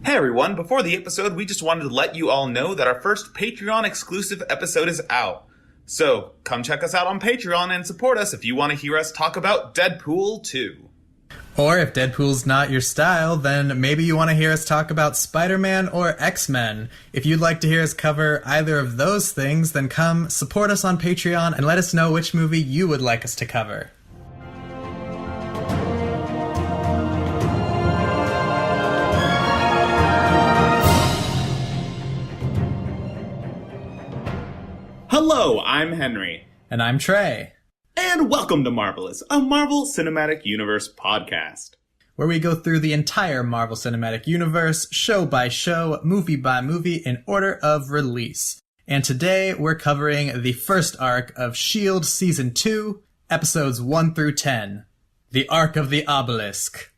Hey everyone, before the episode, we just wanted to let you all know that our first Patreon exclusive episode is out. So, come check us out on Patreon and support us if you want to hear us talk about Deadpool 2. Or if Deadpool's not your style, then maybe you want to hear us talk about Spider-Man or X-Men. If you'd like to hear us cover either of those things, then come support us on Patreon and let us know which movie you would like us to cover. Hello, I'm Henry. And I'm Trey. And welcome to Marvelous, a Marvel Cinematic Universe podcast, where we go through the entire Marvel Cinematic Universe, show by show, movie by movie, in order of release. And today, we're covering the first arc of S.H.I.E.L.D. Season 2, Episodes 1 through 10. The Arc of the Obelisk.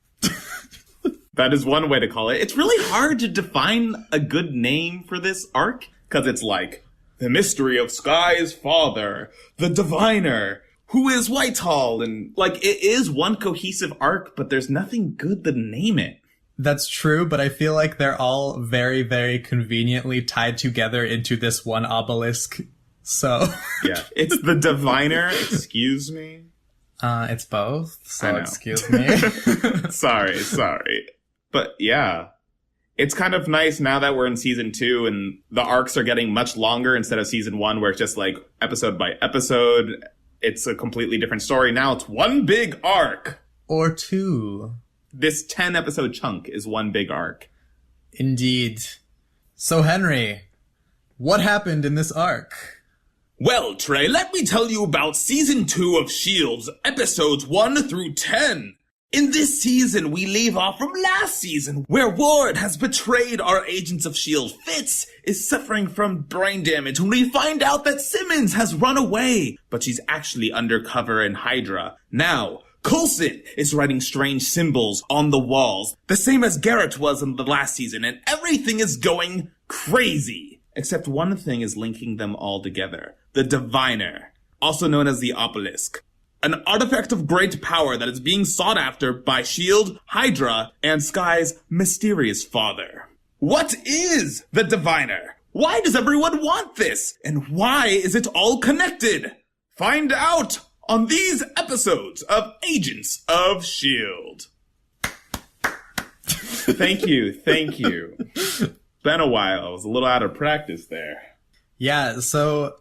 That is one way to call it. It's really hard to define a good name for this arc, because it's like, the mystery of Sky's father, the diviner, who is Whitehall, and, like, it is one cohesive arc, but there's nothing good to name it. That's true, but I feel like they're all very, very conveniently tied together into this one obelisk, so... Yeah, it's the diviner, excuse me? It's both, so excuse me. Sorry. But, yeah. It's kind of nice now that we're in season 2 and the arcs are getting much longer instead of season 1 where it's just like episode by episode. It's a completely different story. Now it's one big arc. Or two. This 10 episode chunk is one big arc. Indeed. So Henry, what happened in this arc? Well, Trey, let me tell you about season 2 of S.H.I.E.L.D's episodes 1 through 10. In this season, we leave off from last season, where Ward has betrayed our agents of S.H.I.E.L.D. Fitz is suffering from brain damage when we find out that Simmons has run away, but she's actually undercover in Hydra. Now, Coulson is writing strange symbols on the walls, the same as Garrett was in the last season, and everything is going crazy. Except one thing is linking them all together. The Diviner, also known as the Obelisk. An artifact of great power that is being sought after by S.H.I.E.L.D., Hydra, and Sky's mysterious father. What is the Diviner? Why does everyone want this? And why is it all connected? Find out on these episodes of Agents of S.H.I.E.L.D. Thank you. Been a while. I was a little out of practice there. Yeah, so...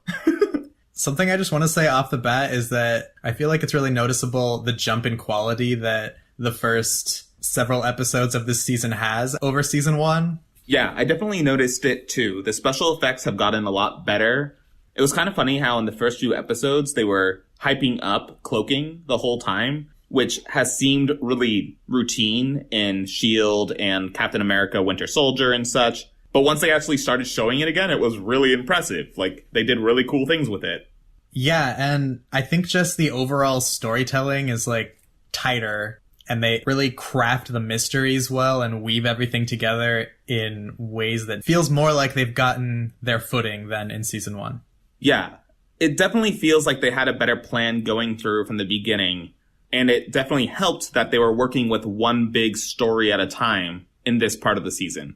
Something I just want to say off the bat is that I feel like it's really noticeable the jump in quality that the first several episodes of this season has over season 1. Yeah, I definitely noticed it too. The special effects have gotten a lot better. It was kind of funny how in the first few episodes they were hyping up cloaking the whole time, which has seemed really routine in S.H.I.E.L.D. and Captain America Winter Soldier and such. But once they actually started showing it again, it was really impressive. Like, they did really cool things with it. Yeah, and I think just the overall storytelling is, like, tighter, and they really craft the mysteries well and weave everything together in ways that feels more like they've gotten their footing than in season 1. Yeah, it definitely feels like they had a better plan going through from the beginning, and it definitely helped that they were working with one big story at a time in this part of the season.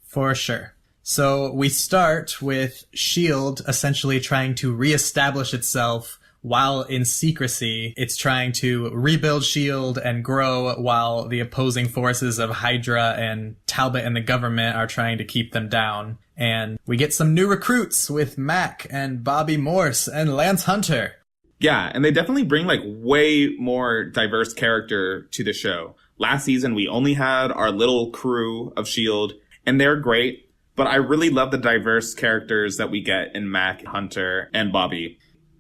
For sure. So we start with S.H.I.E.L.D. essentially trying to reestablish itself while in secrecy. It's trying to rebuild S.H.I.E.L.D. and grow while the opposing forces of Hydra and Talbot and the government are trying to keep them down. And we get some new recruits with Mac and Bobby Morse and Lance Hunter. Yeah, and they definitely bring like way more diverse character to the show. Last season, we only had our little crew of S.H.I.E.L.D., and they're great. But I really love the diverse characters that we get in Mac, Hunter, and Bobby.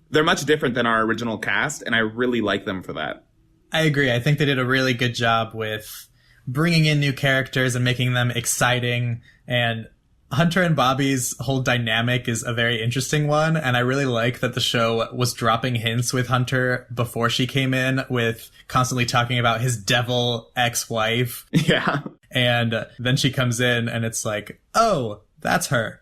They're much different than our original cast, and I really like them for that. I agree. I think they did a really good job with bringing in new characters and making them exciting. And Hunter and Bobby's whole dynamic is a very interesting one. And I really like that the show was dropping hints with Hunter before she came in, with constantly talking about his devil ex-wife. Yeah. And then she comes in and it's like, oh, that's her.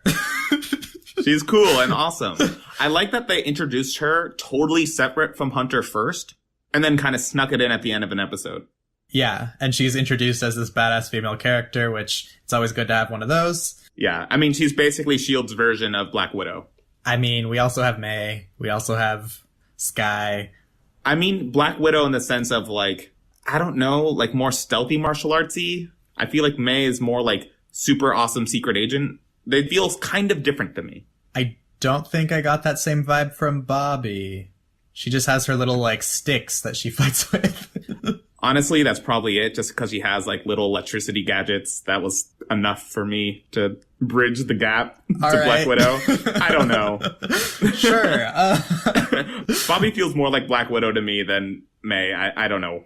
She's cool and awesome. I like that they introduced her totally separate from Hunter first, and then kind of snuck it in at the end of an episode. Yeah, and she's introduced as this badass female character, which it's always good to have one of those. Yeah, I mean, she's basically S.H.I.E.L.D.'s version of Black Widow. I mean, we also have May. We also have Skye. I mean, Black Widow in the sense of, like, I don't know, like, more stealthy martial artsy. I feel like May is more, like, super awesome secret agent. They feel kind of different to me. I don't think I got that same vibe from Bobby. She just has her little, like, sticks that she fights with. Honestly, that's probably it, just because she has, like, little electricity gadgets. That was enough for me to bridge the gap to Black Widow. I don't know. Sure. Bobby feels more like Black Widow to me than May. I don't know.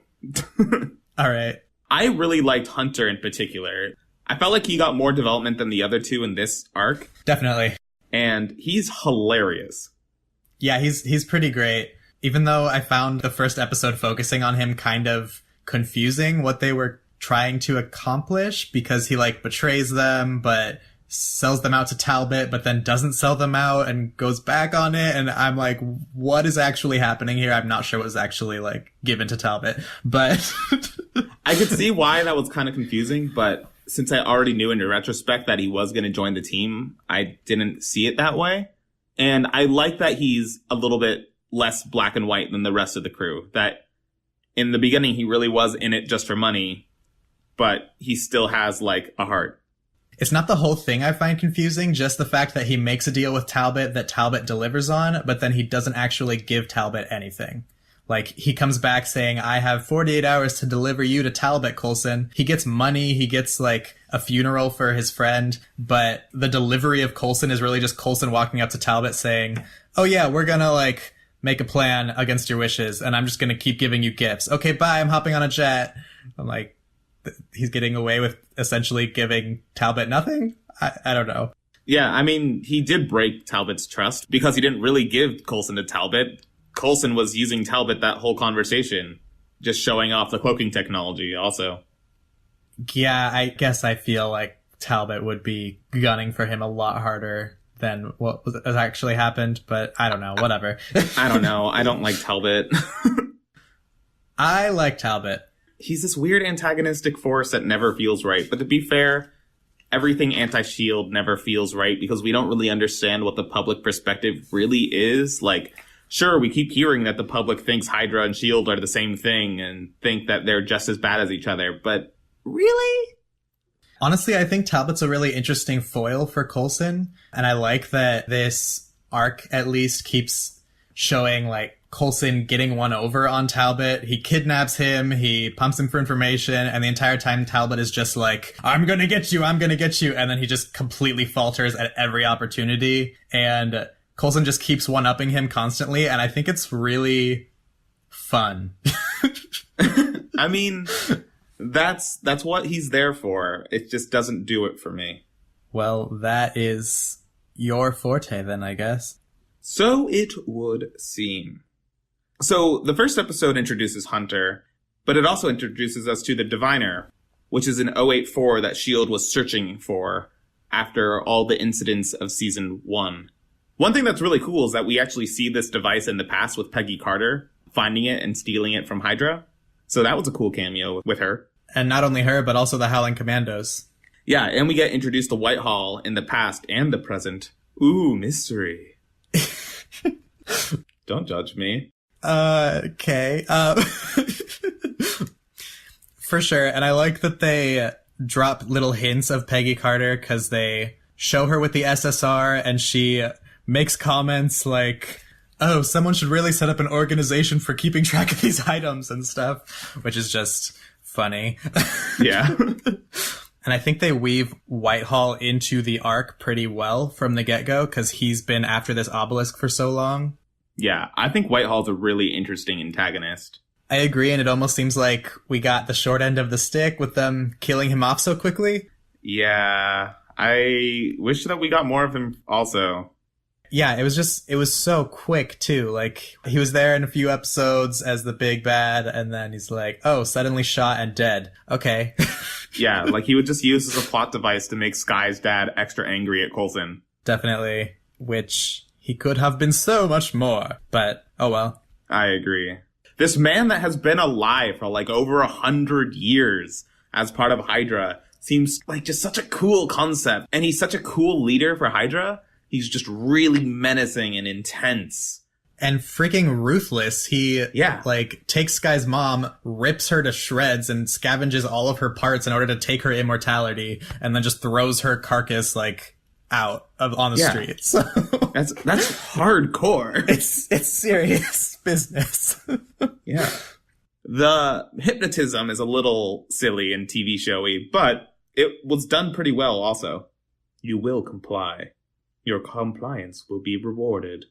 All right. I really liked Hunter in particular. I felt like he got more development than the other two in this arc. Definitely. And he's hilarious. Yeah, he's pretty great. Even though I found the first episode focusing on him kind of confusing what they were trying to accomplish, because he, like, betrays them, but sells them out to Talbot, but then doesn't sell them out and goes back on it. And I'm like, what is actually happening here? I'm not sure what was actually, like, given to Talbot, but I could see why that was kind of confusing, but since I already knew in retrospect that he was going to join the team, I didn't see it that way. And I like that he's a little bit less black and white than the rest of the crew. That in the beginning, he really was in it just for money, but he still has, like, a heart. It's not the whole thing I find confusing, just the fact that he makes a deal with Talbot that Talbot delivers on, but then he doesn't actually give Talbot anything. Like, he comes back saying, I have 48 hours to deliver you to Talbot, Coulson. He gets money, he gets, like, a funeral for his friend, but the delivery of Coulson is really just Coulson walking up to Talbot saying, oh yeah, we're gonna, like, make a plan against your wishes, and I'm just gonna keep giving you gifts. Okay, bye, I'm hopping on a jet. I'm like, he's getting away with essentially giving Talbot nothing? I don't know. Yeah, I mean, he did break Talbot's trust because he didn't really give Coulson to Talbot. Coulson was using Talbot that whole conversation, just showing off the cloaking technology also. Yeah, I guess I feel like Talbot would be gunning for him a lot harder than what has actually happened, but I don't know, whatever. I don't know. I don't like Talbot. I like Talbot. He's this weird antagonistic force that never feels right. But to be fair, everything anti-S.H.I.E.L.D. never feels right because we don't really understand what the public perspective really is. Like, sure, we keep hearing that the public thinks Hydra and S.H.I.E.L.D. are the same thing and think that they're just as bad as each other, but really? Honestly, I think Talbot's a really interesting foil for Coulson, and I like that this arc at least keeps showing, like, Coulson getting one over on Talbot. He kidnaps him, he pumps him for information, and the entire time Talbot is just like, I'm gonna get you, and then he just completely falters at every opportunity, and Coulson just keeps one-upping him constantly, and I think it's really fun. I mean, that's what he's there for. It just doesn't do it for me. Well, that is your forte then, I guess. So it would seem. So the first episode introduces Hunter, but it also introduces us to the Diviner, which is an 084 that S.H.I.E.L.D. was searching for after all the incidents of Season 1. One thing that's really cool is that we actually see this device in the past with Peggy Carter, finding it and stealing it from Hydra. So that was a cool cameo with her. And not only her, but also the Howling Commandos. Yeah, and we get introduced to Whitehall in the past and the present. Ooh, mystery. Don't judge me. Okay. For sure. And I like that they drop little hints of Peggy Carter because they show her with the SSR and she makes comments like, oh, someone should really set up an organization for keeping track of these items and stuff, which is just funny. Yeah. And I think they weave Whitehall into the arc pretty well from the get-go because he's been after this obelisk for so long. Yeah, I think Whitehall's a really interesting antagonist. I agree, and it almost seems like we got the short end of the stick with them killing him off so quickly. Yeah, I wish that we got more of him also. Yeah, it was so quick, too. Like, he was there in a few episodes as the big bad, and then he's like, oh, suddenly shot and dead. Okay. Yeah, like he would just use as a plot device to make Skye's dad extra angry at Coulson. Definitely. Which he could have been so much more, but oh well. I agree. This man that has been alive for like over 100 years as part of Hydra seems like just such a cool concept. And he's such a cool leader for Hydra. He's just really menacing and intense. And freaking ruthless. He, like, takes Skye's mom, rips her to shreds, and scavenges all of her parts in order to take her immortality, and then just throws her carcass, like, out on the street. So that's hardcore. It's serious business. Yeah. The hypnotism is a little silly and TV showy, but it was done pretty well also. You will comply. Your compliance will be rewarded.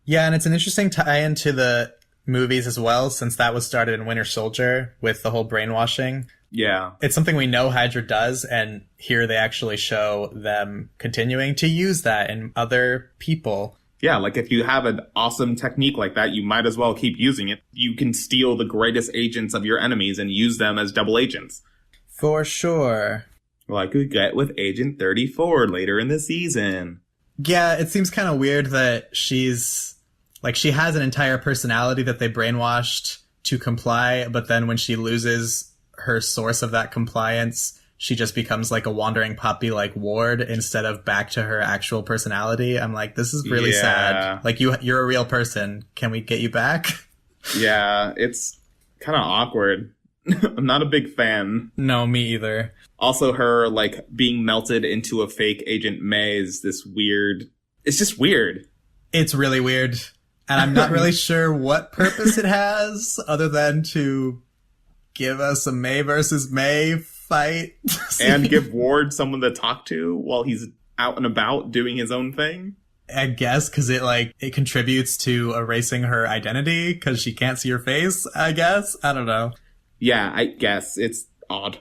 Yeah, and it's an interesting tie-in to the movies as well, since that was started in Winter Soldier with the whole brainwashing. Yeah. It's something we know Hydra does, and here they actually show them continuing to use that in other people. Yeah, like if you have an awesome technique like that, you might as well keep using it. You can steal the greatest agents of your enemies and use them as double agents. For sure. Like we get with Agent 34 later in the season. Yeah, it seems kind of weird that she has an entire personality that they brainwashed to comply, but then when she loses her source of that compliance, she just becomes like a wandering puppy like Ward instead of back to her actual personality. I'm like, this is really sad. Like, you're a real person. Can we get you back? Yeah, it's kind of awkward. I'm not a big fan. No, me either. Also, her, like, being melted into a fake Agent May is this weird... It's just weird. It's really weird. And I'm not really sure what purpose it has, other than to give us a May versus May fight. And give Ward someone to talk to while he's out and about doing his own thing. I guess, because it contributes to erasing her identity, because she can't see her face, I guess. I don't know. Yeah, I guess. It's odd.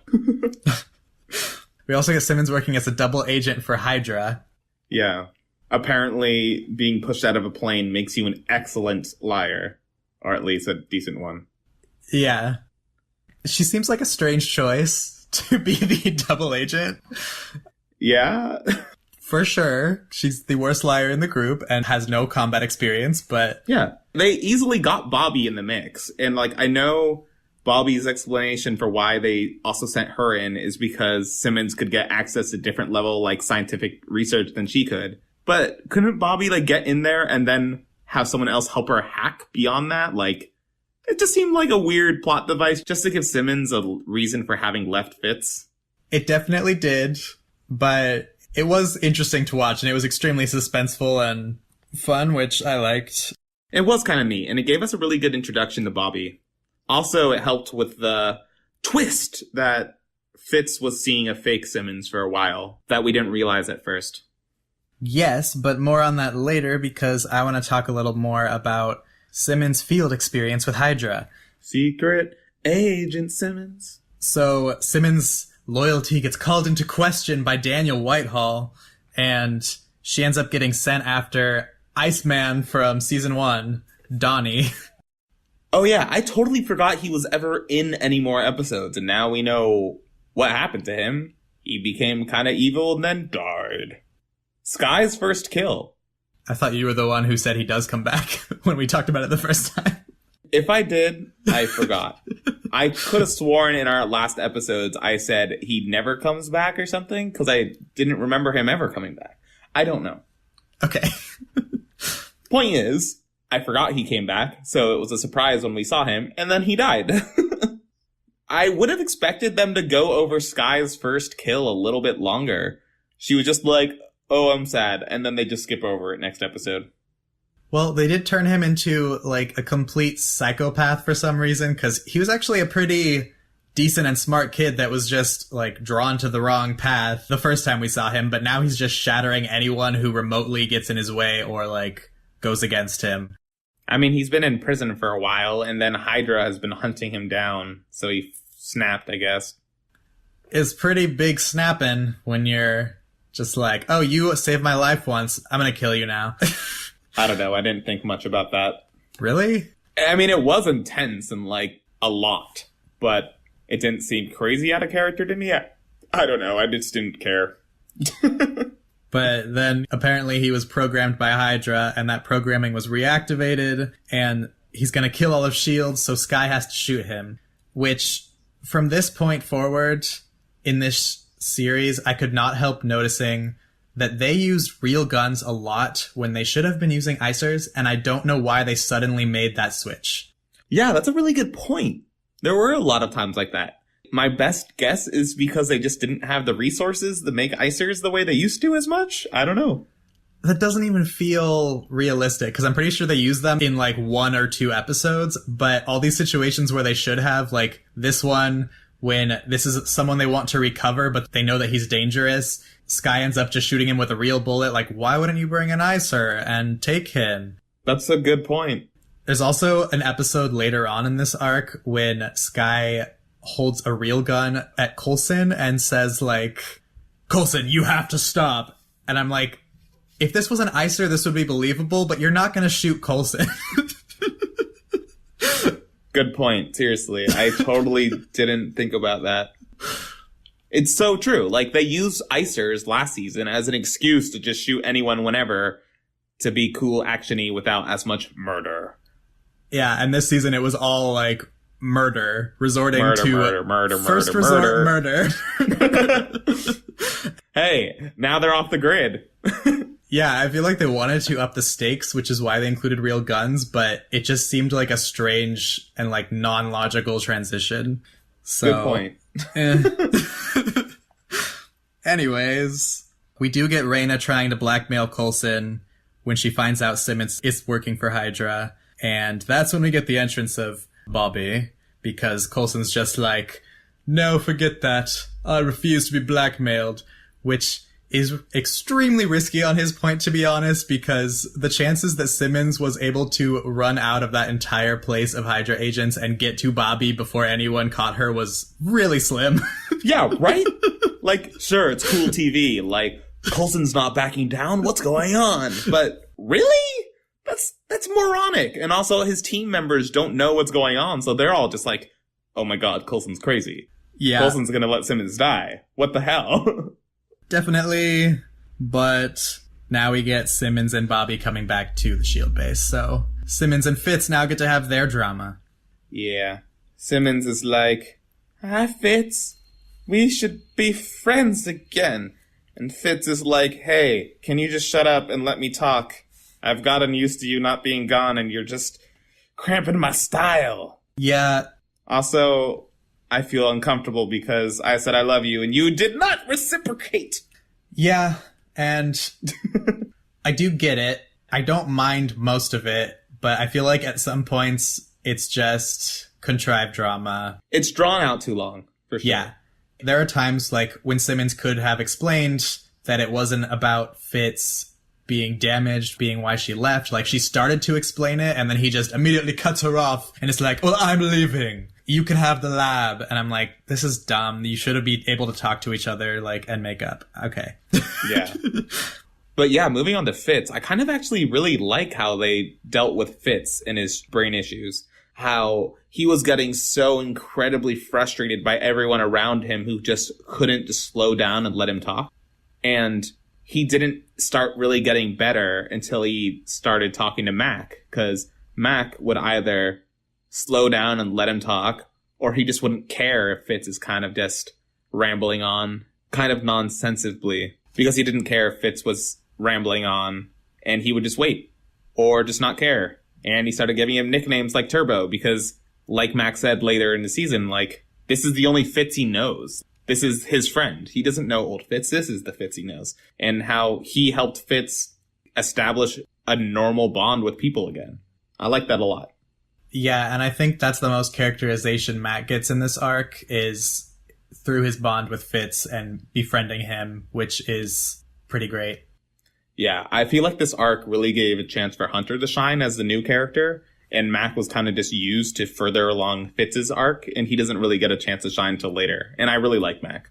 We also get Simmons working as a double agent for Hydra. Yeah. Apparently, being pushed out of a plane makes you an excellent liar. Or at least a decent one. Yeah. She seems like a strange choice to be the double agent. Yeah. For sure. She's the worst liar in the group and has no combat experience, but... Yeah. They easily got Bobby in the mix. And, like, I know Bobby's explanation for why they also sent her in is because Simmons could get access to different level, like, scientific research than she could. But couldn't Bobby, like, get in there and then have someone else help her hack beyond that? Like, it just seemed like a weird plot device just to give Simmons a reason for having left Fitz. It definitely did, but it was interesting to watch, and it was extremely suspenseful and fun, which I liked. It was kind of neat, and it gave us a really good introduction to Bobby. Also, it helped with the twist that Fitz was seeing a fake Simmons for a while that we didn't realize at first. Yes, but more on that later, because I want to talk a little more about Simmons' field experience with Hydra. Secret Agent Simmons. So Simmons' loyalty gets called into question by Daniel Whitehall, and she ends up getting sent after Iceman from season 1, Donnie. Oh yeah, I totally forgot he was ever in any more episodes, and now we know what happened to him. He became kind of evil and then died. Skye's first kill. I thought you were the one who said he does come back when we talked about it the first time. If I did, I forgot. I could have sworn in our last episodes I said he never comes back or something, because I didn't remember him ever coming back. I don't know. Okay. Point is, I forgot he came back, so it was a surprise when we saw him, and then he died. I would have expected them to go over Skye's first kill a little bit longer. She was just like, oh, I'm sad, and then they just skip over it next episode. Well, they did turn him into, like, a complete psychopath for some reason, because he was actually a pretty decent and smart kid that was just, like, drawn to the wrong path the first time we saw him, but now he's just shattering anyone who remotely gets in his way or, like, goes against him. I mean, he's been in prison for a while, and then Hydra has been hunting him down, so he snapped, I guess. It's pretty big snapping when you're just like, oh, you saved my life once, I'm gonna kill you now. I don't know, I didn't think much about that. Really? I mean, it was intense and, like, a lot, but it didn't seem crazy out of character to me. I don't know, I just didn't care. But then apparently he was programmed by Hydra, and that programming was reactivated, and he's going to kill all of S.H.I.E.L.D., so Skye has to shoot him. Which, from this point forward, in this series, I could not help noticing that they used real guns a lot when they should have been using icers, and I don't know why they suddenly made that switch. Yeah, that's a really good point. There were a lot of times like that. My best guess is because they just didn't have the resources to make icers the way they used to as much. I don't know. That doesn't even feel realistic, because I'm pretty sure they use them in like 1 or 2 episodes, but all these situations where they should have, like this one, when this is someone they want to recover, but they know that he's dangerous, Skye ends up just shooting him with a real bullet. Like, why wouldn't you bring an icer and take him? That's a good point. There's also an episode later on in this arc when Skye holds a real gun at Coulson and says, like, Coulson, you have to stop. And I'm like, if this was an icer, this would be believable, but you're not going to shoot Coulson. Good point. Seriously. I totally didn't think about that. It's so true. Like, they used icers last season as an excuse to just shoot anyone whenever to be cool, action-y without as much murder. Yeah, and this season it was all, like, murder. Resorting to... Murder. First resort murder. Hey, now they're off the grid. Yeah, I feel like they wanted to up the stakes, which is why they included real guns, but it just seemed like a strange and, like, non-logical transition. So, good point. Anyways, we do get Raina trying to blackmail Coulson when she finds out Simmons is working for Hydra, and that's when we get the entrance of Bobby, because Coulson's just like, no, forget that. I refuse to be blackmailed, which is extremely risky on his point, to be honest, because the chances that Simmons was able to run out of that entire place of Hydra agents and get to Bobby before anyone caught her was really slim. Yeah, right? Like, sure, it's cool TV. Like, Coulson's not backing down. What's going on? But really? That's moronic. And also, his team members don't know what's going on, so they're all just like, oh my god, Coulson's crazy. Yeah. Coulson's gonna let Simmons die. What the hell? Definitely, but now we get Simmons and Bobby coming back to the S.H.I.E.L.D. base, so Simmons and Fitz now get to have their drama. Yeah. Simmons is like, hi, Fitz. We should be friends again. And Fitz is like, hey, can you just shut up and let me talk? I've gotten used to you not being gone and you're just cramping my style. Yeah. Also, I feel uncomfortable because I said I love you and you did not reciprocate. Yeah, and I do get it. I don't mind most of it, but I feel like at some points it's just contrived drama. It's drawn out too long, for sure. Yeah. There are times like when Simmons could have explained that it wasn't about Fitz being damaged, being why she left. Like, she started to explain it, and then he just immediately cuts her off, and it's like, well, I'm leaving. You can have the lab. And I'm like, this is dumb. You should have been able to talk to each other, like, and make up. Okay. Yeah. But yeah, moving on to Fitz, I kind of actually really like how they dealt with Fitz and his brain issues. How he was getting so incredibly frustrated by everyone around him who just couldn't just slow down and let him talk. And he didn't start really getting better until he started talking to Mac, because Mac would either slow down and let him talk, or he just wouldn't care if Fitz is kind of just rambling on, kind of nonsensibly, because he didn't care if Fitz was rambling on, and he would just wait, or just not care. And he started giving him nicknames like Turbo, because, like Mac said later in the season, like, this is the only Fitz he knows. This is his friend. He doesn't know old Fitz. This is the Fitz he knows. And how he helped Fitz establish a normal bond with people again. I like that a lot. Yeah, and I think that's the most characterization Matt gets in this arc, is through his bond with Fitz and befriending him, which is pretty great. Yeah, I feel like this arc really gave a chance for Hunter to shine as the new character, and Mac was kind of just used to further along Fitz's arc, and he doesn't really get a chance to shine till later. And I really like Mac.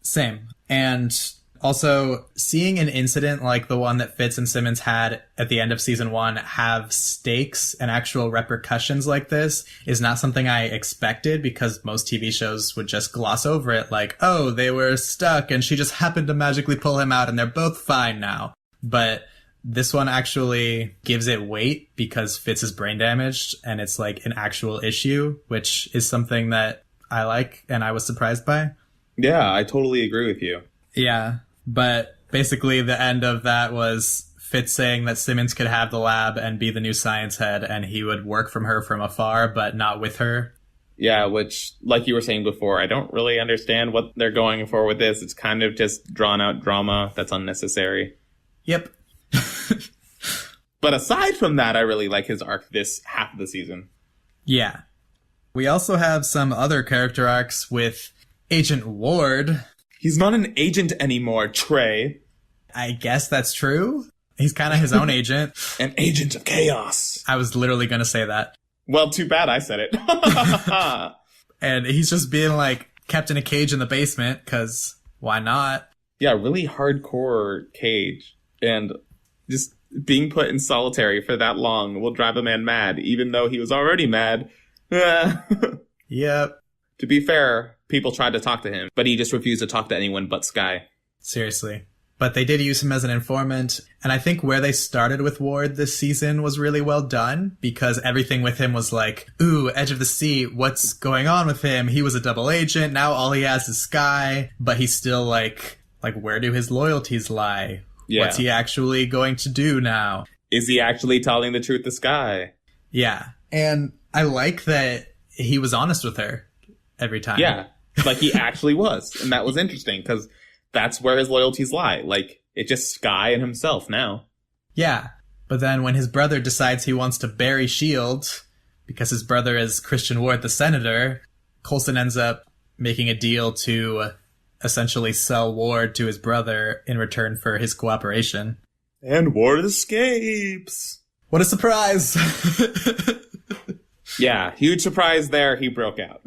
Same. And also, seeing an incident like the one that Fitz and Simmons had at the end of season 1 have stakes and actual repercussions like this is not something I expected, because most TV shows would just gloss over it like, oh, they were stuck and she just happened to magically pull him out and they're both fine now. But This one actually gives it weight because Fitz is brain damaged and it's like an actual issue, which is something that I like and I was surprised by. Yeah, I totally agree with you. Yeah, but basically the end of that was Fitz saying that Simmons could have the lab and be the new science head and he would work from her from afar, but not with her. Yeah, which, like you were saying before, I don't really understand what they're going for with this. It's kind of just drawn out drama that's unnecessary. Yep. But aside from that, I really like his arc this half of the season. Yeah. We also have some other character arcs with Agent Ward. He's not an agent anymore, Trey. I guess that's true. He's kind of his own agent. An agent of chaos. I was literally going to say that. Well, too bad I said it. And he's just being like kept in a cage in the basement because why not? Yeah, really hardcore cage. And just being put in solitary for that long will drive a man mad, even though he was already mad. Yep. To be fair, people tried to talk to him, but he just refused to talk to anyone but Skye. Seriously. But they did use him as an informant. And I think where they started with Ward this season was really well done because everything with him was like, ooh, edge of the seat. What's going on with him? He was a double agent. Now all he has is Skye, but he's still like, where do his loyalties lie? Yeah. What's he actually going to do now? Is he actually telling the truth to Skye? Yeah. And I like that he was honest with her every time. Yeah. Like he actually was. And that was interesting because that's where his loyalties lie. Like, it's just Skye and himself now. Yeah. But then when his brother decides he wants to bury S.H.I.E.L.D., because his brother is Christian Ward, the senator, Coulson ends up making a deal to essentially sell Ward to his brother in return for his cooperation. And Ward escapes. What a surprise! Yeah, huge surprise there. He broke out.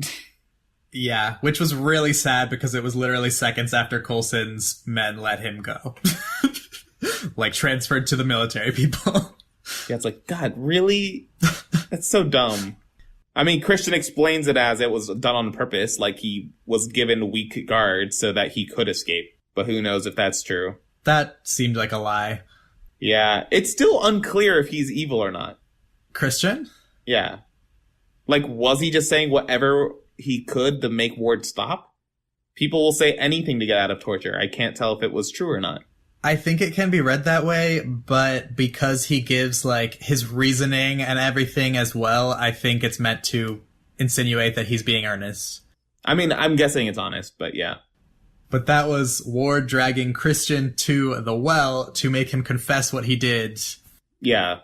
Yeah, which was really sad because it was literally seconds after Coulson's men let him go. Like, transferred to the military people. Yeah, it's like, God, really? That's so dumb. I mean, Christian explains it as it was done on purpose, like he was given weak guards so that he could escape. But who knows if that's true. That seemed like a lie. Yeah, it's still unclear if he's evil or not. Christian? Yeah. Like, was he just saying whatever he could to make Ward stop? People will say anything to get out of torture. I can't tell if it was true or not. I think it can be read that way, but because he gives, like, his reasoning and everything as well, I think it's meant to insinuate that he's being earnest. I mean, I'm guessing it's honest, but yeah. But that was Ward dragging Christian to the well to make him confess what he did. Yeah.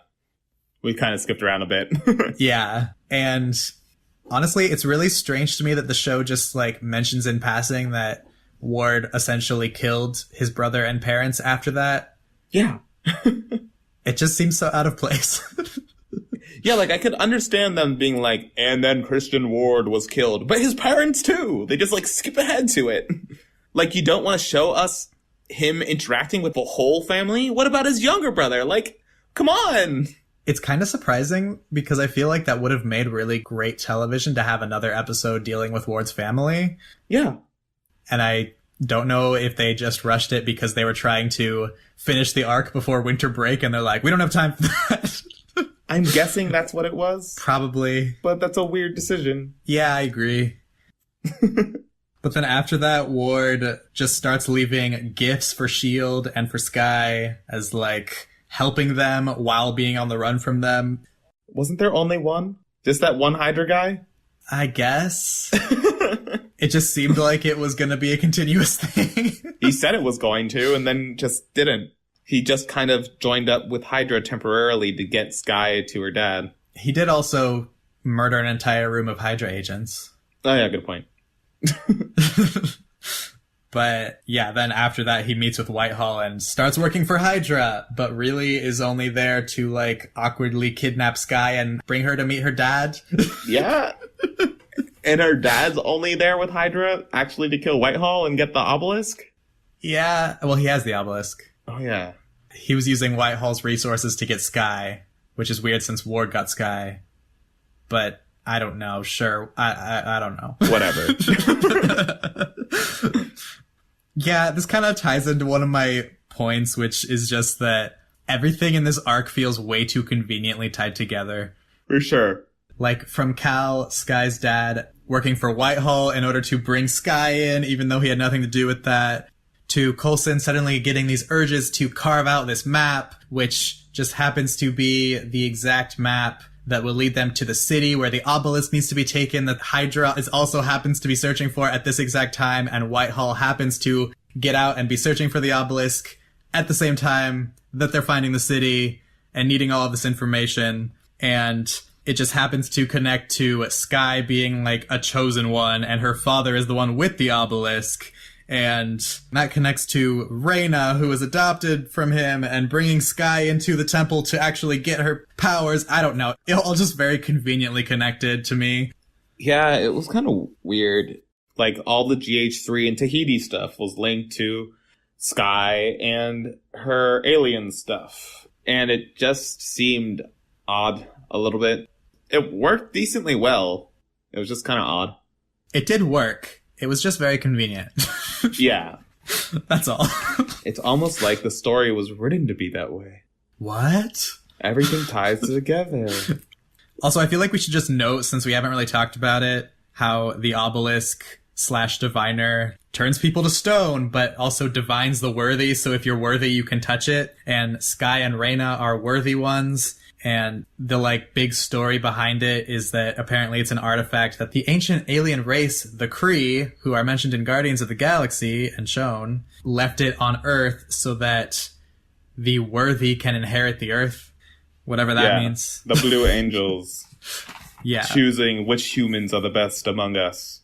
We kind of skipped around a bit. Yeah. And honestly, it's really strange to me that the show just, like, mentions in passing that Ward essentially killed his brother and parents after that. Yeah. It just seems so out of place. Yeah, like, I could understand them being like, and then Christian Ward was killed. But his parents, too! They just, like, skip ahead to it. Like, you don't want to show us him interacting with the whole family? What about his younger brother? Like, come on! It's kind of surprising because I feel like that would have made really great television to have another episode dealing with Ward's family. Yeah. And I don't know if they just rushed it because they were trying to finish the arc before winter break and they're like, we don't have time for that. I'm guessing that's what it was. Probably. But that's a weird decision. Yeah, I agree. But then after that, Ward just starts leaving gifts for S.H.I.E.L.D. and for Skye as, like, helping them while being on the run from them. Wasn't there only one? Just that one Hydra guy? I guess. It just seemed like it was going to be a continuous thing. He said it was going to, and then just didn't. He just kind of joined up with Hydra temporarily to get Skye to her dad. He did also murder an entire room of Hydra agents. Oh yeah, good point. But yeah, then after that he meets with Whitehall and starts working for Hydra, but really is only there to, like, awkwardly kidnap Skye and bring her to meet her dad. Yeah. And her dad's only there with Hydra actually to kill Whitehall and get the obelisk? Yeah, well, he has the obelisk. Oh yeah. He was using Whitehall's resources to get Skye, which is weird since Ward got Skye. But I don't know. Sure. I don't know. Whatever. Yeah, this kind of ties into one of my points, which is just that Everything in this arc feels way too conveniently tied together. For sure. Like, from Cal, Sky's dad, working for Whitehall in order to bring Sky in, even though he had nothing to do with that, to Coulson suddenly getting these urges to carve out this map, which just happens to be the exact map that will lead them to the city where the obelisk needs to be taken, that Hydra also happens to be searching for at this exact time, and Whitehall happens to get out and be searching for the obelisk at the same time that they're finding the city and needing all of this information. And it just happens to connect to Sky being like a chosen one, and her father is the one with the obelisk. And that connects to Reyna, who was adopted from him, and bringing Sky into the temple to actually get her powers. I don't know. It all just very conveniently connected to me. Yeah, it was kind of weird. Like, all the GH3 and Tahiti stuff was linked to Sky and her alien stuff. And it just seemed odd a little bit. It worked decently well. It was just kind of odd. It did work. It was just very convenient. Yeah. That's all. It's almost like the story was written to be that way. What? Everything ties together. Also, I feel like we should just note, since we haven't really talked about it, how the obelisk / diviner turns people to stone, but also divines the worthy. So if you're worthy, you can touch it. And Sky and Reyna are worthy ones. And the, like, big story behind it is that apparently it's an artifact that the ancient alien race, the Kree, who are mentioned in Guardians of the Galaxy and shown, left it on Earth so that the worthy can inherit the Earth. Whatever that means. The Blue Angels. Yeah. Choosing which humans are the best among us.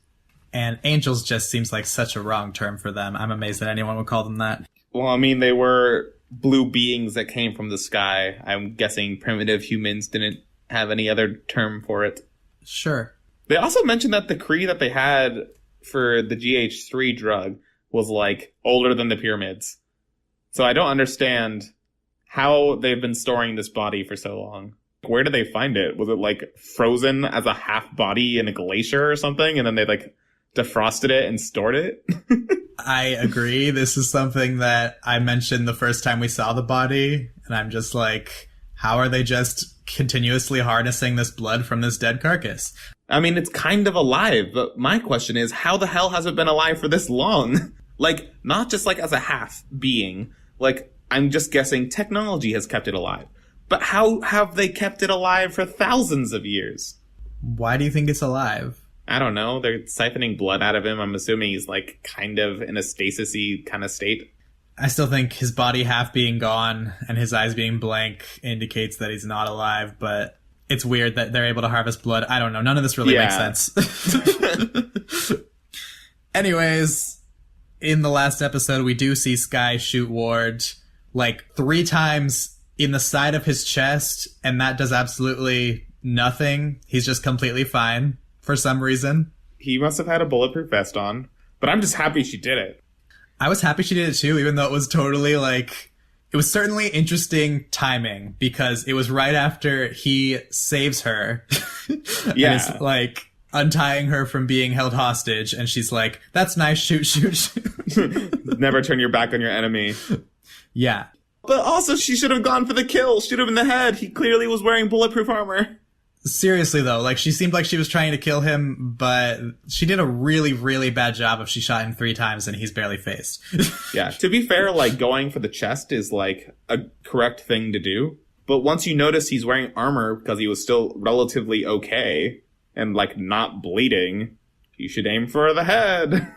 And angels just seems like such a wrong term for them. I'm amazed that anyone would call them that. Well, I mean, they were blue beings that came from the sky. I'm guessing primitive humans didn't have any other term for it. Sure. They also mentioned that the Kree that they had for the GH3 drug was, like, older than the pyramids. So I don't understand how they've been storing this body for so long. Where did they find it? Was it, like, frozen as a half body in a glacier or something, and then they, like, defrosted it and stored it? I agree. This is something that I mentioned the first time we saw the body, and I'm just like, how are they just continuously harnessing this blood from this dead carcass? I mean, it's kind of alive, but my question is, how the hell has it been alive for this long? Like, not just, like, as a half being. Like, I'm just guessing technology has kept it alive. But how have they kept it alive for thousands of years? Why do you think it's alive? I don't know. They're siphoning blood out of him. I'm assuming he's, like, kind of in a stasis-y kind of state. I still think his body half being gone and his eyes being blank indicates that he's not alive, but it's weird that they're able to harvest blood. I don't know. None of this really makes sense. Anyways, in the last episode, we do see Sky shoot Ward, like, 3 times in the side of his chest, and that does absolutely nothing. He's just completely fine. For some reason. He must have had a bulletproof vest on. But I'm just happy she did it. I was happy she did it too, even though it was totally like... It was certainly interesting timing, because it was right after he saves her. Yeah. And is, like, untying her from being held hostage, and she's like, that's nice, shoot, shoot, shoot. Never turn your back on your enemy. Yeah. But also, she should have gone for the kill. Shoot him in the head. He clearly was wearing bulletproof armor. Seriously, though, like, she seemed like she was trying to kill him, but she did a really, really bad job if she shot him 3 times and he's barely phased. Yeah, to be fair, like, going for the chest is, like, a correct thing to do. But once you notice he's wearing armor because he was still relatively okay and, like, not bleeding, you should aim for the head.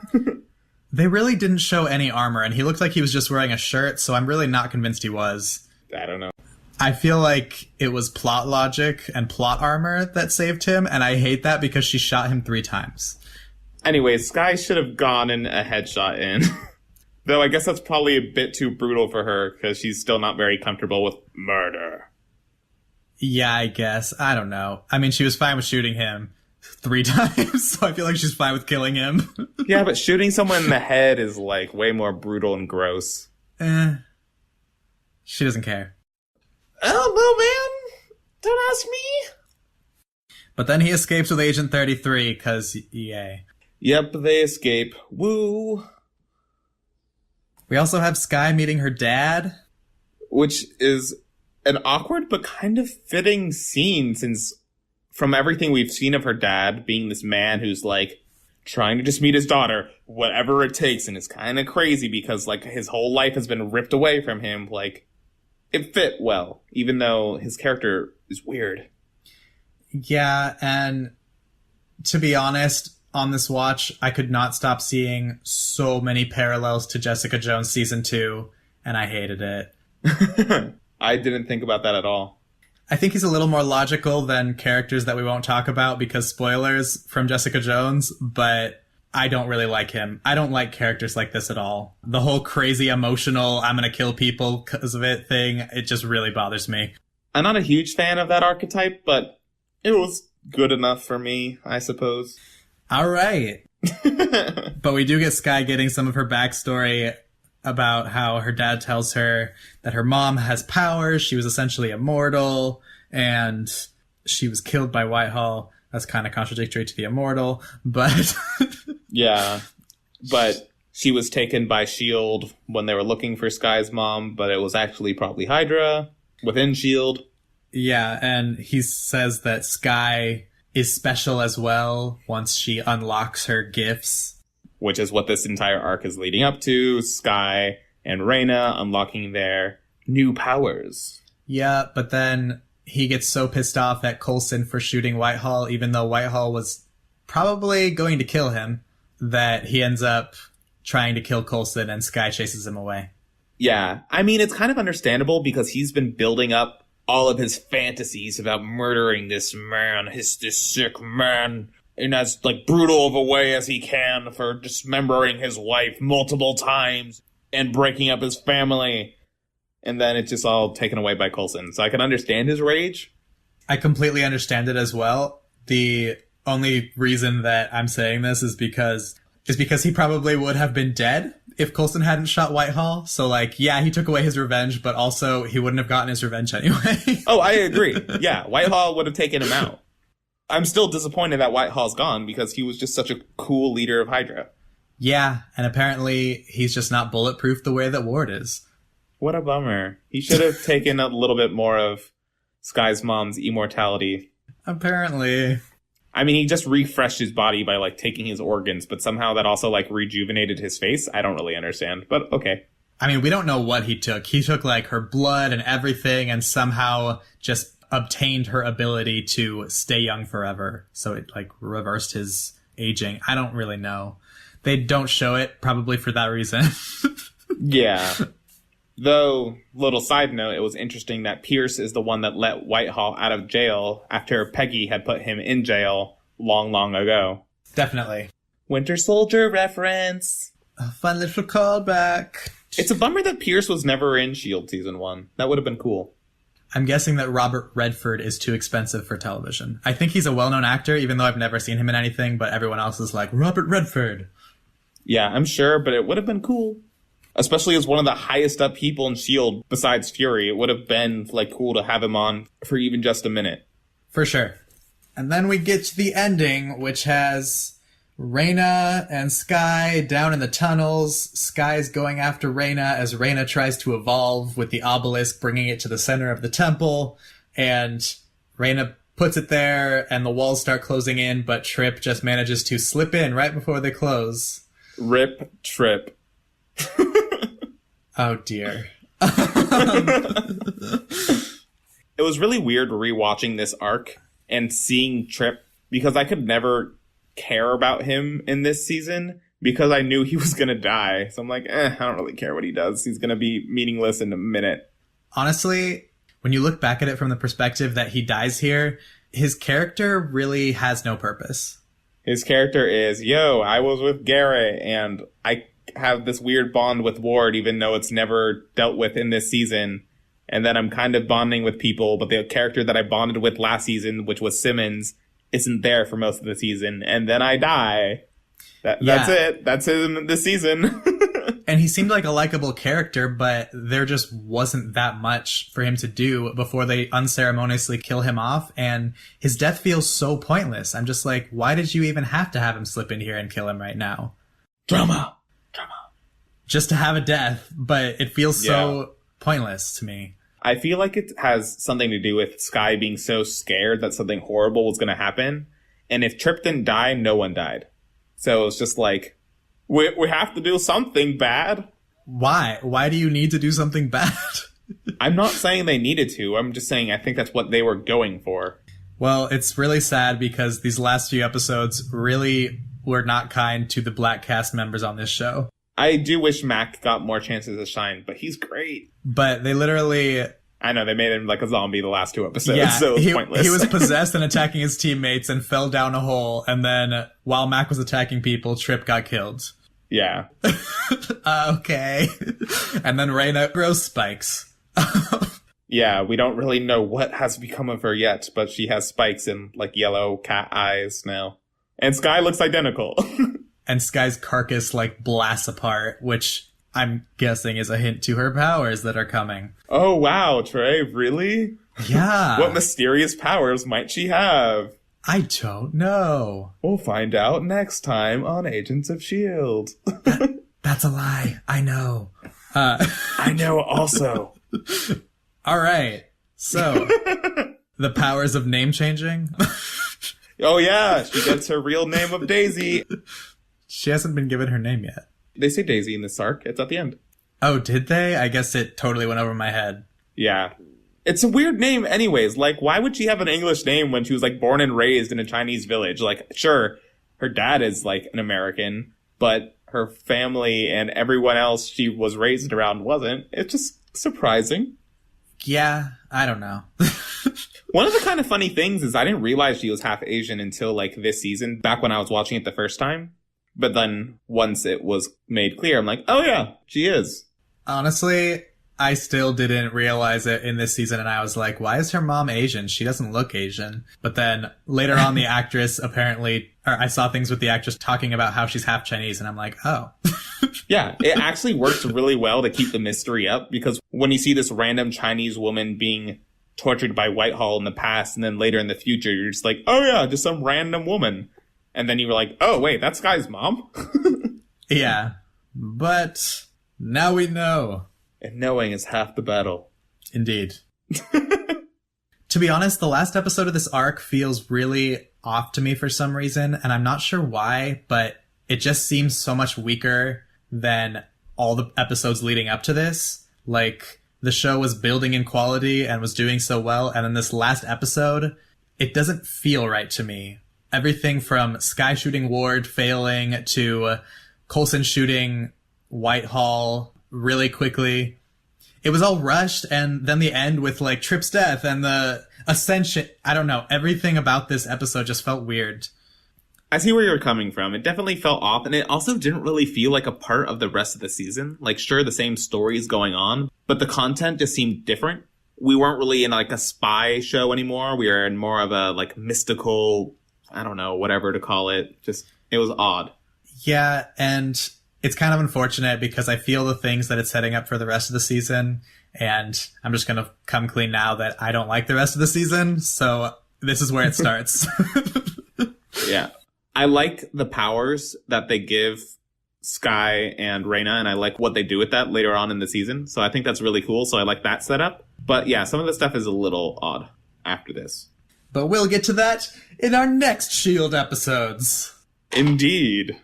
They really didn't show any armor, and he looked like he was just wearing a shirt, so I'm really not convinced he was. I don't know. I feel like it was plot logic and plot armor that saved him, and I hate that because she shot him 3 times. Anyway, Sky should have gone in a headshot in. Though I guess that's probably a bit too brutal for her, because she's still not very comfortable with murder. Yeah, I guess. I don't know. I mean, she was fine with shooting him 3 times, so I feel like she's fine with killing him. Yeah, but shooting someone in the head is, like, way more brutal and gross. She doesn't care. Oh, no, man. Don't ask me. But then he escapes with Agent 33, because yay. Yep, they escape. Woo. We also have Sky meeting her dad. which is an awkward but kind of fitting scene since from everything we've seen of her dad being this man who's like trying to just meet his daughter, whatever it takes, and it's kind of crazy because like his whole life has been ripped away from him. Like, it fit well, even though his character is weird. Yeah, and to be honest, on this watch, I could not stop seeing so many parallels to Jessica Jones season 2, and I hated it. I didn't think about that at all. I think he's a little more logical than characters that we won't talk about because spoilers from Jessica Jones, but I don't really like him. I don't like characters like this at all. The whole crazy emotional, I'm gonna kill people because of it thing, it just really bothers me. I'm not a huge fan of that archetype, but it was good enough for me, I suppose. All right. But we do get Skye getting some of her backstory about how her dad tells her that her mom has powers, she was essentially immortal, and she was killed by Whitehall. That's kind of contradictory to the immortal, but... Yeah, but she was taken by S.H.I.E.L.D. when they were looking for Skye's mom, but it was actually probably Hydra within S.H.I.E.L.D. Yeah, and he says that Skye is special as well once she unlocks her gifts. Which is what this entire arc is leading up to. Skye and Reyna unlocking their new powers. Yeah, but then he gets so pissed off at Coulson for shooting Whitehall, even though Whitehall was probably going to kill him, that he ends up trying to kill Coulson and Skye chases him away. Yeah, I mean, it's kind of understandable because he's been building up all of his fantasies about murdering this man, this sick man, in as like brutal of a way as he can for dismembering his wife multiple times and breaking up his family. And then it's just all taken away by Coulson. So I can understand his rage. I completely understand it as well. The only reason that I'm saying this is because he probably would have been dead if Coulson hadn't shot Whitehall. So, like, yeah, he took away his revenge, but also he wouldn't have gotten his revenge anyway. Oh, I agree. Yeah, Whitehall would have taken him out. I'm still disappointed that Whitehall's gone because he was just such a cool leader of Hydra. Yeah, and apparently he's just not bulletproof the way that Ward is. What a bummer. He should have taken a little bit more of Skye's mom's immortality. Apparently. I mean, he just refreshed his body by, like, taking his organs, but somehow that also, like, rejuvenated his face. I don't really understand, but okay. I mean, we don't know what he took. He took, like, her blood and everything and somehow just obtained her ability to stay young forever. So it, like, reversed his aging. I don't really know. They don't show it, probably for that reason. Yeah. Though, little side note, it was interesting that Pierce is the one that let Whitehall out of jail after Peggy had put him in jail long, long ago. Definitely. Winter Soldier reference. A fun little callback. It's a bummer that Pierce was never in S.H.I.E.L.D. Season 1. That would have been cool. I'm guessing that Robert Redford is too expensive for television. I think he's a well-known actor, even though I've never seen him in anything, but everyone else is like, Robert Redford. Yeah, I'm sure, but it would have been cool. Especially as one of the highest up people in S.H.I.E.L.D. besides Fury. It would have been, like, cool to have him on for even just a minute. For sure. And then we get to the ending, which has Reyna and Skye down in the tunnels. Skye's going after Reyna as Reyna tries to evolve with the obelisk, bringing it to the center of the temple. And Reyna puts it there, and the walls start closing in, but Trip just manages to slip in right before they close. Rip Trip. Oh, dear. It was really weird rewatching this arc and seeing Trip, because I could never care about him in this season because I knew he was going to die. So I'm like, I don't really care what he does. He's going to be meaningless in a minute. Honestly, when you look back at it from the perspective that he dies here, his character really has no purpose. His character is, yo, I was with Garrett and I have this weird bond with Ward, even though it's never dealt with in this season. And then I'm kind of bonding with people, but the character that I bonded with last season, which was Simmons, isn't there for most of the season. And then I die. That's it. That's him this season. And he seemed like a likable character, but there just wasn't that much for him to do before they unceremoniously kill him off. And his death feels so pointless. I'm just like, why did you even have to have him slip in here and kill him right now? Drama. Just to have a death, but it feels so pointless to me. I feel like it has something to do with Sky being so scared that something horrible was going to happen. And if Trip didn't die, no one died. So it's just like, we have to do something bad. Why? Why do you need to do something bad? I'm not saying they needed to. I'm just saying I think that's what they were going for. Well, it's really sad because these last few episodes really were not kind to the Black cast members on this show. I do wish Mac got more chances to shine, but he's great. But they literally... I know, they made him like a zombie the last 2 episodes, Yeah, so it's pointless. He was possessed and attacking his teammates and fell down a hole, and then while Mac was attacking people, Trip got killed. Yeah. Okay. And then Reyna grows spikes. Yeah, we don't really know what has become of her yet, but she has spikes and like yellow cat eyes now. And Sky looks identical. And Sky's carcass like blasts apart, which I'm guessing is a hint to her powers that are coming. Oh wow, Trey, really? Yeah. What mysterious powers might she have? I don't know. We'll find out next time on Agents of S.H.I.E.L.D. That's a lie. I know. I know also. All right. So, the powers of name changing. Oh yeah, she gets her real name of Daisy. She hasn't been given her name yet. They say Daisy in this arc. It's at the end. Oh, did they? I guess it totally went over my head. Yeah. It's a weird name anyways. Like, why would she have an English name when she was, like, born and raised in a Chinese village? Like, sure, her dad is, like, an American, but her family and everyone else she was raised around wasn't. It's just surprising. Yeah, I don't know. One of the kind of funny things is I didn't realize she was half Asian until, like, this season, back when I was watching it the first time. But then, once it was made clear, I'm like, oh yeah, she is. Honestly, I still didn't realize it in this season, and I was like, why is her mom Asian? She doesn't look Asian. But then, later on, the actress apparently... Or I saw things with the actress talking about how she's half Chinese, and I'm like, oh. Yeah, it actually works really well to keep the mystery up, because when you see this random Chinese woman being tortured by Whitehall in the past, and then later in the future, you're just like, oh yeah, just some random woman. And then you were like, oh wait, that's Sky's mom? Yeah, but now we know. And knowing is half the battle. Indeed. To be honest, the last episode of this arc feels really off to me for some reason, and I'm not sure why, but it just seems so much weaker than all the episodes leading up to this. Like, the show was building in quality and was doing so well, and then this last episode, it doesn't feel right to me. Everything from Sky shooting Ward failing to Coulson shooting Whitehall really quickly. It was all rushed, and then the end with, like, Trip's death and the ascension. I don't know. Everything about this episode just felt weird. I see where you're coming from. It definitely felt off, and it also didn't really feel like a part of the rest of the season. Like, sure, the same story's going on, but the content just seemed different. We weren't really in, like, a spy show anymore. We were in more of a, like, mystical, I don't know, whatever to call it. Just, it was odd. Yeah, and it's kind of unfortunate because I feel the things that it's setting up for the rest of the season, and I'm just going to come clean now that I don't like the rest of the season, so this is where it starts. Yeah. I like the powers that they give Sky and Reyna, and I like what they do with that later on in the season, so I think that's really cool, so I like that setup. But yeah, some of the stuff is a little odd after this. But we'll get to that in our next S.H.I.E.L.D. episodes. Indeed.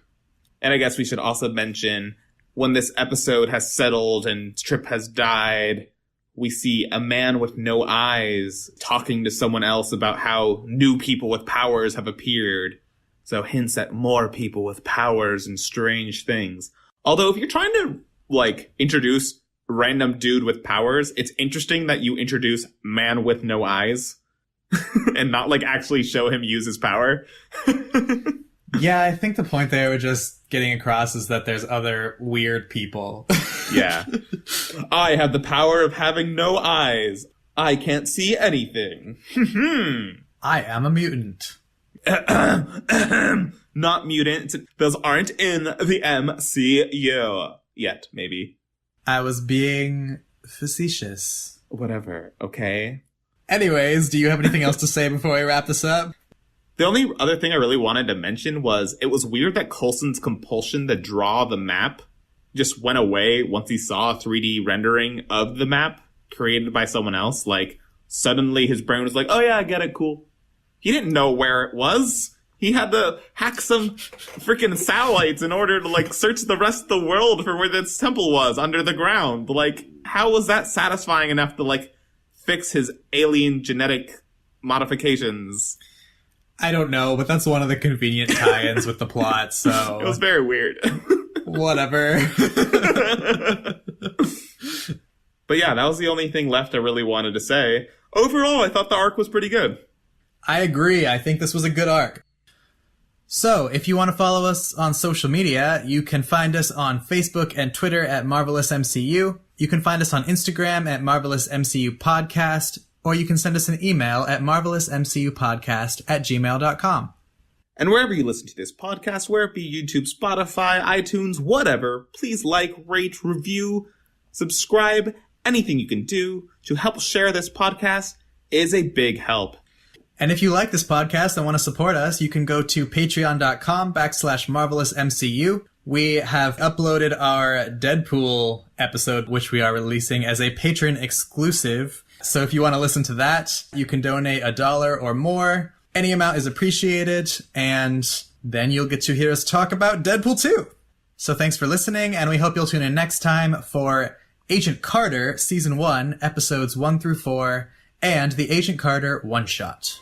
And I guess we should also mention, when this episode has settled and Trip has died, we see a man with no eyes talking to someone else about how new people with powers have appeared. So hints at more people with powers and strange things. Although if you're trying to, like, introduce random dude with powers, it's interesting that you introduce man with no eyes and not, like, actually show him use his power. Yeah, I think the point they were just getting across is that there's other weird people. Yeah. I have the power of having no eyes. I can't see anything. I am a mutant. Not mutant. Those aren't in the MCU yet, maybe. I was being facetious. Whatever, okay? Anyways, do you have anything else to say before we wrap this up? The only other thing I really wanted to mention was it was weird that Coulson's compulsion to draw the map just went away once he saw a 3D rendering of the map created by someone else. Like, suddenly his brain was like, oh yeah, I get it, cool. He didn't know where it was. He had to hack some freaking satellites in order to, like, search the rest of the world for where this temple was under the ground. Like, how was that satisfying enough to, like, fix his alien genetic modifications? I don't know, but that's one of the convenient tie-ins with the plot, so... It was very weird. Whatever. But yeah, that was the only thing left I really wanted to say. Overall, I thought the arc was pretty good. I agree. I think this was a good arc. So, if you want to follow us on social media, you can find us on Facebook and Twitter at Marvelous MCU. You can find us on Instagram at Marvelous MCU Podcast, or you can send us an email at marvelousmcupodcast@gmail.com. And wherever you listen to this podcast, whether it be YouTube, Spotify, iTunes, whatever, please like, rate, review, subscribe. Anything you can do to help share this podcast is a big help. And if you like this podcast and want to support us, you can go to patreon.com/marvelousmcu. We have uploaded our Deadpool episode, which we are releasing as a patron exclusive. So if you want to listen to that, you can donate $1 or more. Any amount is appreciated, and then you'll get to hear us talk about Deadpool 2. So thanks for listening, and we hope you'll tune in next time for Agent Carter Season 1, Episodes 1 through 4, and the Agent Carter one-shot.